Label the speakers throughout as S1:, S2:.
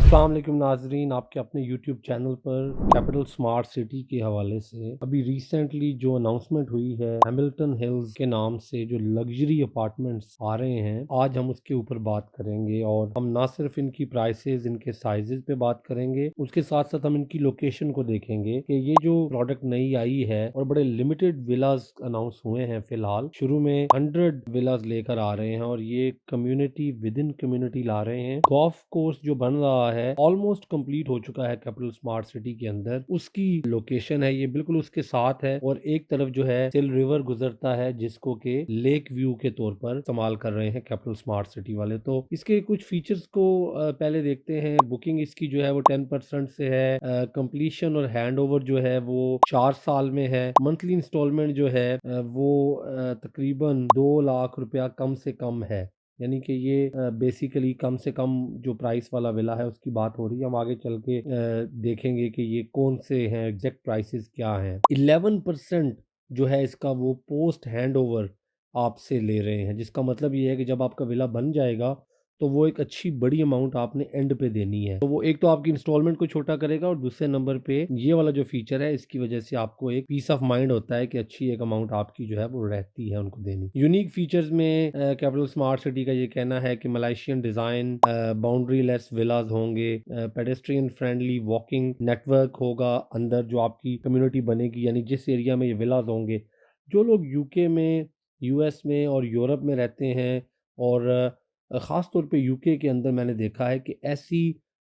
S1: अस्सलाम वालेकुम नाजरीन, आपके अपने यूट्यूब चैनल पर कैपिटल स्मार्ट सिटी के हवाले से अभी रिसेंटली जो अनाउंसमेंट हुई है हैमिल्टन हिल्स के नाम से जो लग्जरी अपार्टमेंट्स आ रहे हैं, आज हम उसके ऊपर बात करेंगे। और हम ना सिर्फ इनकी प्राइसेस, इनके साइजेस पे बात करेंगे, उसके साथ साथ हम इनकी लोकेशन को देखेंगे कि ये जो प्रोडक्ट नई आई है और बड़े लिमिटेड विलास अनाउंस हुए हैं। फिलहाल शुरू में 100 विलास लेकर आ रहे हैं और ये कम्युनिटी विद इन कम्युनिटी ला रहे हैं। गोल्फ कोर्स जो बन रहा है ऑलमोस्ट कंप्लीट हो चुका है कैपिटल स्मार्ट सिटी के अंदर, उसकी लोकेशन है ये बिल्कुल उसके साथ है। और एक तरफ जो है सिल रिवर गुजरता है जिसको के लेक व्यू के तौर पर इस्तेमाल कर रहे हैं कैपिटल स्मार्ट सिटी वाले। तो इसके कुछ फीचर्स को पहले देखते हैं। बुकिंग इसकी जो है वो 10% से है। कंप्लीशन और हैंड ओवर जो है वो 4 साल में है। मंथली इंस्टॉलमेंट जो है वो तकरीबन 2 लाख रुपया कम से कम है। यानी कि ये बेसिकली कम से कम जो प्राइस वाला विला है उसकी बात हो रही है। हम आगे चल के देखेंगे कि ये कौन से हैं, एग्जैक्ट प्राइसेस क्या हैं। 11% जो है इसका वो पोस्ट हैंड ओवर आपसे ले रहे हैं, जिसका मतलब ये है कि जब आपका विला बन जाएगा तो वो एक अच्छी बड़ी अमाउंट आपने एंड पे देनी है। तो वो एक तो आपकी इंस्टॉलमेंट को छोटा करेगा और दूसरे नंबर पे ये वाला जो फीचर है इसकी वजह से आपको एक पीस ऑफ माइंड होता है कि अच्छी एक अमाउंट आपकी जो है वो रहती है उनको देनी। यूनिक फीचर्स में कैपिटल स्मार्ट सिटी का ये कहना है कि Malaysian design, boundaryless villages होंगे, पेडेस्ट्रियन फ्रेंडली वॉकिंग नेटवर्क होगा अंदर जो आपकी कम्युनिटी बनेगी। यानी जिस एरिया में ये विलाज होंगे, जो लोग यूके में, यूएस में और यूरोप में रहते हैं और ख़ास तौर पे यूके के अंदर मैंने देखा है कि ऐसी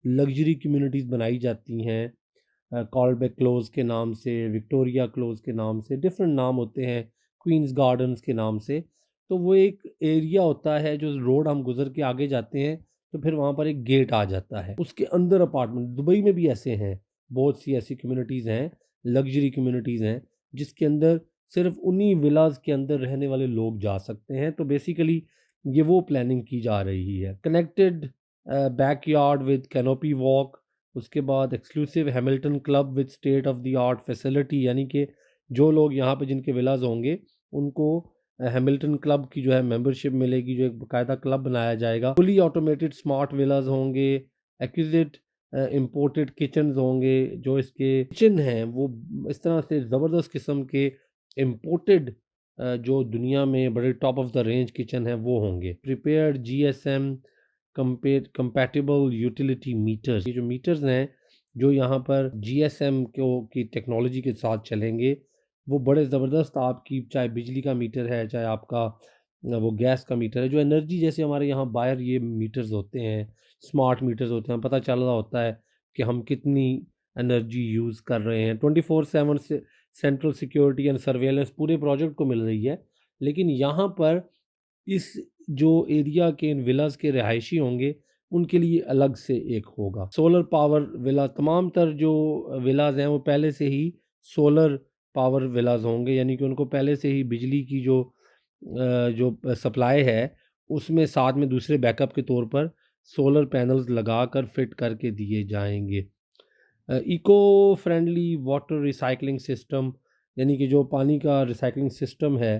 S1: लग्जरी कम्युनिटीज़ बनाई जाती हैं। कॉलबेक क्लोज के नाम से, विक्टोरिया क्लोज के नाम से, डिफरेंट नाम होते हैं, क्वींस गार्डन्स के नाम से। तो वो एक एरिया होता है जो रोड हम गुजर के आगे जाते हैं तो फिर वहाँ पर एक गेट आ जाता है, उसके अंदर अपार्टमेंट। दुबई में भी ऐसे हैं, बहुत सी ऐसी कम्युनिटीज़ हैं, लग्जरी कम्युनिटीज़ हैं जिसके अंदर सिर्फ उन्हीं विलाज के अंदर रहने वाले लोग जा सकते हैं। तो बेसिकली ये वो प्लानिंग की जा रही है। Connected backyard with canopy walk, उसके बाद exclusive Hamilton club with state of the art facility. यानी कि जो लोग यहाँ पे जिनके विलाज होंगे उनको हैमिल्टन क्लब की जो है मेंबरशिप मिलेगी, जो एक बाकायदा क्लब बनाया जाएगा। फुली ऑटोमेटेड स्मार्ट विलाज होंगे, एक्विजिट इम्पोर्टेड किचन्स होंगे। जो इसके किचन हैं वो इस तरह से ज़बरदस्त किस्म के इम्पोर्टेड जो दुनिया में बड़े top of the range kitchen है वो होंगे। Prepared GSM compatible utility meters, ये जो मीटर्स हैं जो यहाँ पर जीएसएम को की टेक्नोलॉजी के साथ चलेंगे, वो बड़े ज़बरदस्त आपकी, चाहे बिजली का मीटर है, चाहे आपका वो गैस का मीटर है, जो एनर्जी जैसे हमारे यहाँ बाहर ये मीटर्स होते हैं, स्मार्ट मीटर्स होते हैं, पता चल रहा होता है कि हम कितनी एनर्जी यूज़ कर रहे हैं। 24/7 से सेंट्रल सिक्योरिटी एंड सर्वेलेंस पूरे प्रोजेक्ट को मिल रही है। लेकिन यहाँ पर इस जो एरिया के इन विलास के रहायशी होंगे उनके लिए अलग से एक होगा सोलर पावर विला। तमाम तर जो विलास हैं वो पहले से ही सोलर पावर विलास होंगे, यानी कि उनको पहले से ही बिजली की जो सप्लाई है उसमें साथ में दूसरे बैकअप के तौर पर सोलर पैनल्स लगाकर फिट करके दिए जाएंगे। Eco friendly water recycling system, यानी कि जो पानी का रिसाइकलिंग सिस्टम है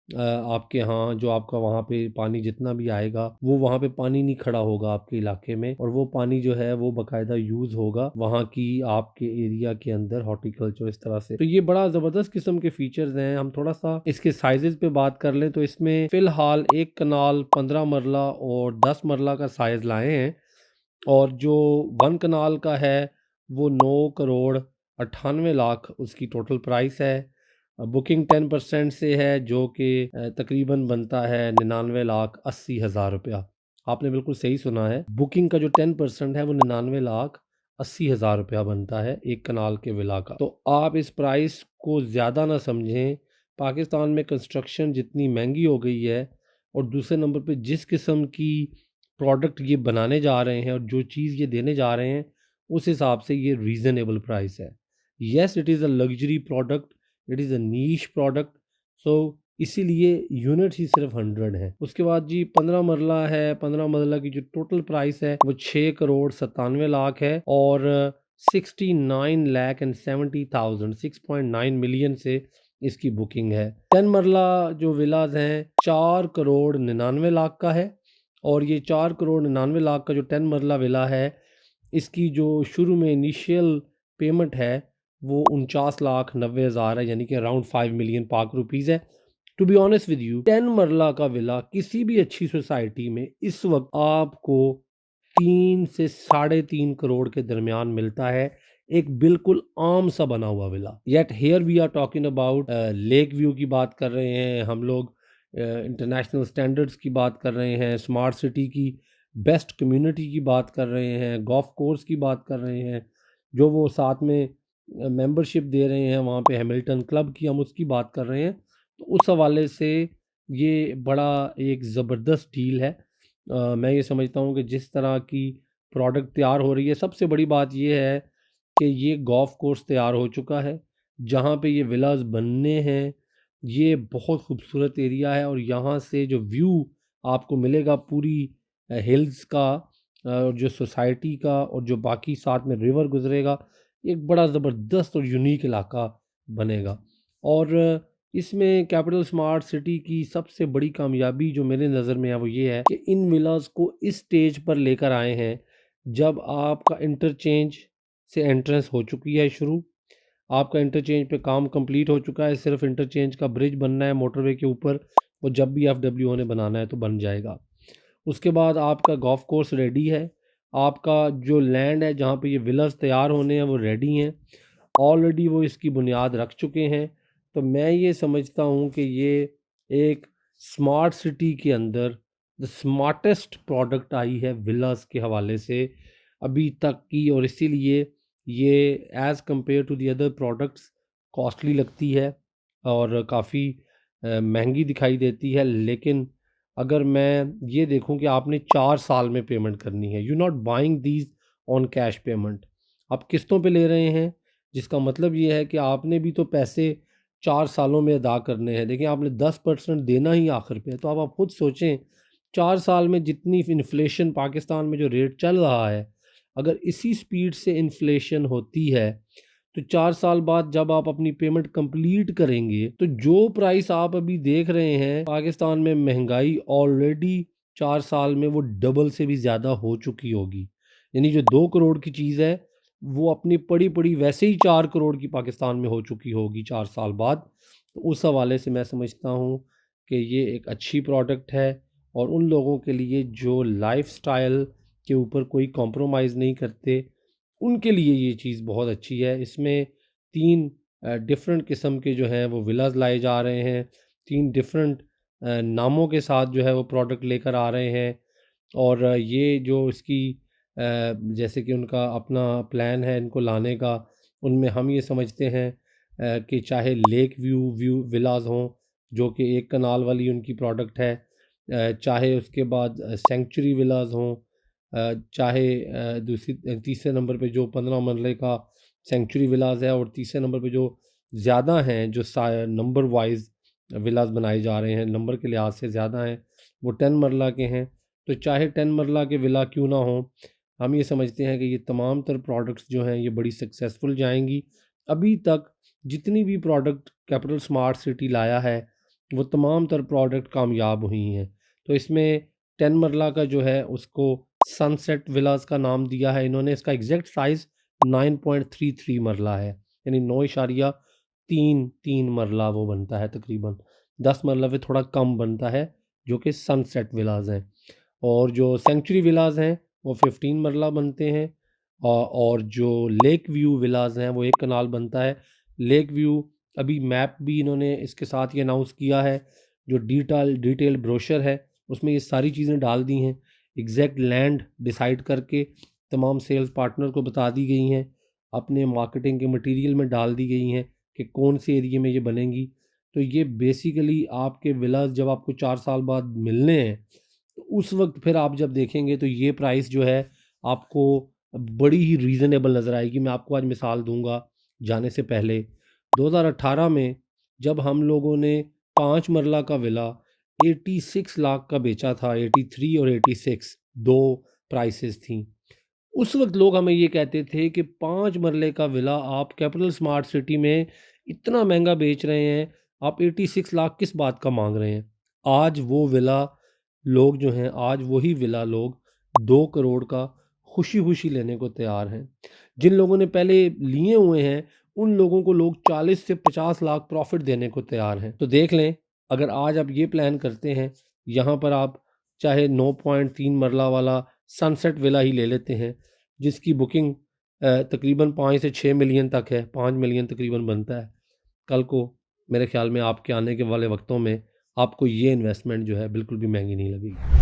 S1: आपके यहाँ, जो आपका वहाँ पे पानी जितना भी आएगा वो वहाँ पे पानी नहीं खड़ा होगा आपके इलाके में, और वो पानी जो है वो बाकायदा यूज़ होगा वहाँ की आपके एरिया के अंदर हॉर्टिकल्चर इस तरह से। तो ये बड़ा ज़बरदस्त किस्म के फीचर्स हैं। हम थोड़ा सा इसके साइजेस पे बात कर लें तो इसमें फ़िलहाल एक कनाल 15 मरला और 10 मरला का साइज़ लाए हैं, और जो 1 कनाल का है वो 9 करोड़ 98 लाख उसकी टोटल प्राइस है। बुकिंग 10% से है जो कि तकरीबन बनता है 99 लाख 80 हज़ार रुपया। आपने बिल्कुल सही सुना है, बुकिंग का जो 10% है वो 99 लाख 80 हज़ार रुपया बनता है एक कनाल के विला का। तो आप इस प्राइस को ज़्यादा ना समझें। पाकिस्तान में कंस्ट्रक्शन जितनी महंगी हो गई है और दूसरे नंबर पे जिस किस्म की प्रोडक्ट ये बनाने जा रहे हैं और जो चीज़ ये देने जा रहे हैं, उस हिसाब से ये रीज़नेबल प्राइस है। Yes, it is a luxury product, it is a niche product, so इसीलिए यूनिट ही सिर्फ 100 है। उसके बाद जी 15 मरला है। 15 मरला की जो टोटल प्राइस है वो 6 करोड़ 97 लाख है, और 69 लाख 70,000 6.9 मिलियन से इसकी बुकिंग है। 10 मरला जो विलाज हैं 4 करोड़ 99 लाख का है, और ये 4 करोड़ 99 लाख का जो 10 मरला विला है इसकी जो शुरू में इनिशियल पेमेंट है वो 49,90,000 है, यानी कि अराउंड 5 मिलियन पाक रुपीज़ है। To be honest with you, 10 marla का विला किसी भी अच्छी सोसाइटी में इस वक्त आपको 3 से 3.5 करोड़ के दरमियान मिलता है, एक बिल्कुल आम सा बना हुआ villa. Yet here we are talking about lake view की बात कर रहे हैं हम लोग, इंटरनेशनल स्टैंडर्ड्स की बात कर रहे हैं, स्मार्ट सिटी की बेस्ट कम्युनिटी की बात कर रहे हैं, गोल्फ कोर्स की बात कर रहे हैं, जो वो साथ में मेंबरशिप दे रहे हैं वहाँ पे हैमिल्टन क्लब की, हम उसकी बात कर रहे हैं। तो उस हवाले से ये बड़ा एक ज़बरदस्त डील है। मैं ये समझता हूँ कि जिस तरह की प्रोडक्ट तैयार हो रही है, सबसे बड़ी बात ये है कि ये गोल्फ कोर्स तैयार हो चुका है, जहाँ पे ये विलास बनने हैं। ये बहुत खूबसूरत एरिया है और यहाँ से जो व्यू आपको मिलेगा पूरी हिल्स का, और जो सोसाइटी का, और जो बाकी साथ में रिवर गुजरेगा, एक बड़ा ज़बरदस्त और यूनिक इलाका बनेगा। और इसमें कैपिटल स्मार्ट सिटी की सबसे बड़ी कामयाबी जो मेरे नज़र में है वो ये है कि इन विलास को इस स्टेज पर लेकर आए हैं जब आपका इंटरचेंज से एंट्रेंस हो चुकी है शुरू, आपका इंटरचेंज पे काम कंप्लीट हो चुका है, सिर्फ इंटरचेंज का ब्रिज बनना है मोटरवे के ऊपर, वो जब भी एफडब्ल्यू ने बनाना है तो बन जाएगा। उसके बाद आपका गोल्फ कोर्स रेडी है, आपका जो लैंड है जहाँ पे ये विलास तैयार होने हैं वो रेडी हैं, ऑलरेडी वो इसकी बुनियाद रख चुके हैं। तो मैं ये समझता हूँ कि ये एक स्मार्ट सिटी के अंदर द स्मार्टेस्ट प्रोडक्ट आई है विलास के हवाले से अभी तक की, और इसीलिए ये as compare to the other products costly लगती है और काफ़ी महंगी दिखाई देती है। लेकिन अगर मैं ये देखूं कि आपने 4 साल में पेमेंट करनी है, you not buying these on cash payment, आप किस्तों पे ले रहे हैं, जिसका मतलब ये है कि आपने भी तो पैसे 4 सालों में अदा करने हैं। देखिए, आपने 10% देना ही आखिर पे है, तो अब आप खुद सोचें 4 साल में जितनी इन्फ्लेशन पाकिस्तान में जो रेट चल रहा है, अगर इसी स्पीड से इन्फ्लेशन होती है तो 4 साल बाद जब आप अपनी पेमेंट कंप्लीट करेंगे तो जो प्राइस आप अभी देख रहे हैं पाकिस्तान में, महंगाई ऑलरेडी 4 साल में वो डबल से भी ज़्यादा हो चुकी होगी। यानी जो 2 करोड़ की चीज़ है वो अपनी पड़ी पड़ी वैसे ही 4 करोड़ की पाकिस्तान में हो चुकी होगी 4 साल बाद। तो उस हवाले से मैं समझता हूँ कि ये एक अच्छी प्रोडक्ट है, और उन लोगों के लिए जो लाइफस्टाइल के ऊपर कोई कॉम्प्रोमाइज़ नहीं करते, उनके लिए ये चीज़ बहुत अच्छी है। इसमें 3 डिफरेंट किस्म के जो हैं वो विलास लाए जा रहे हैं, 3 डिफरेंट नामों के साथ जो है वो प्रोडक्ट लेकर आ रहे हैं। और ये जो इसकी जैसे कि उनका अपना प्लान है इनको लाने का, उनमें हम ये समझते हैं कि चाहे लेक व्यू विलास हों, जो कि एक कनाल वाली उनकी प्रोडक्ट है, चाहे उसके बाद सेंचुरी विलास हों, चाहे तीसरे नंबर पे जो 15 मरले का सेंचुरी विलास है, और तीसरे नंबर पे जो ज़्यादा हैं, जो नंबर वाइज विलास बनाए जा रहे हैं, नंबर के लिहाज से ज़्यादा हैं, वो 10 मरला के हैं। तो चाहे 10 मरला के विला क्यों ना हो, हम ये समझते हैं कि ये तमाम तर प्रोडक्ट्स जो हैं ये बड़ी सक्सेसफुल जाएंगी। अभी तक जितनी भी प्रोडक्ट कैपिटल स्मार्ट सिटी लाया है वो तमाम तर प्रोडक्ट कामयाब हुई हैं। तो इसमें 10 मरला का जो है उसको सनसेट विलास का नाम दिया है इन्होंने। इसका एग्जैक्ट साइज़ 9.33 मरला है, यानी 9.33 मरला वो बनता है, तकरीबन 10 मरला पे थोड़ा कम बनता है, जो कि सनसेट विलास हैं। और जो सेंचुरी विलास हैं वो 15 मरला बनते हैं, और जो लेक व्यू विलास हैं वो एक कनाल बनता है। लेक व्यू अभी मैप भी इन्होंने इसके साथ ये अनाउंस किया है, जो डिटेल ब्रोशर है उसमें ये सारी चीज़ें डाल दी हैं, एग्जैक्ट लैंड डिसाइड करके तमाम सेल्स पार्टनर को बता दी गई हैं, अपने मार्केटिंग के मटेरियल में डाल दी गई हैं कि कौन से एरिया में ये बनेंगी। तो ये बेसिकली आपके विलास जब आपको 4 साल बाद मिलने हैं, तो उस वक्त फिर आप जब देखेंगे तो ये प्राइस जो है आपको बड़ी ही रीज़नेबल नज़र आएगी। मैं आपको आज मिसाल दूंगा जाने से पहले, 2018 में जब हम लोगों ने 5 मरला का विला 86 लाख का बेचा था, 83 और 86 दो प्राइसेस थी। उस वक्त लोग हमें ये कहते थे कि 5 मरले का विला आप कैपिटल स्मार्ट सिटी में इतना महंगा बेच रहे हैं, आप 86 लाख किस बात का मांग रहे हैं। आज वो विला लोग जो हैं, आज वही विला लोग 2 करोड़ का खुशी-खुशी लेने को तैयार हैं। जिन लोगों ने पहले लिए हुए हैं, उन लोगों को लोग 40 से 50 लाख प्रॉफ़िट देने को तैयार हैं। तो देख लें, अगर आज आप ये प्लान करते हैं, यहाँ पर आप चाहे 9.3 मरला वाला सनसेट विला ही ले लेते हैं, जिसकी बुकिंग तकरीबन 5 से 6 मिलियन तक है, 5 मिलियन तकरीबन बनता है। कल को मेरे ख़्याल में आपके आने के वाले वक़्तों में आपको ये इन्वेस्टमेंट जो है बिल्कुल भी महँगी नहीं लगेगी।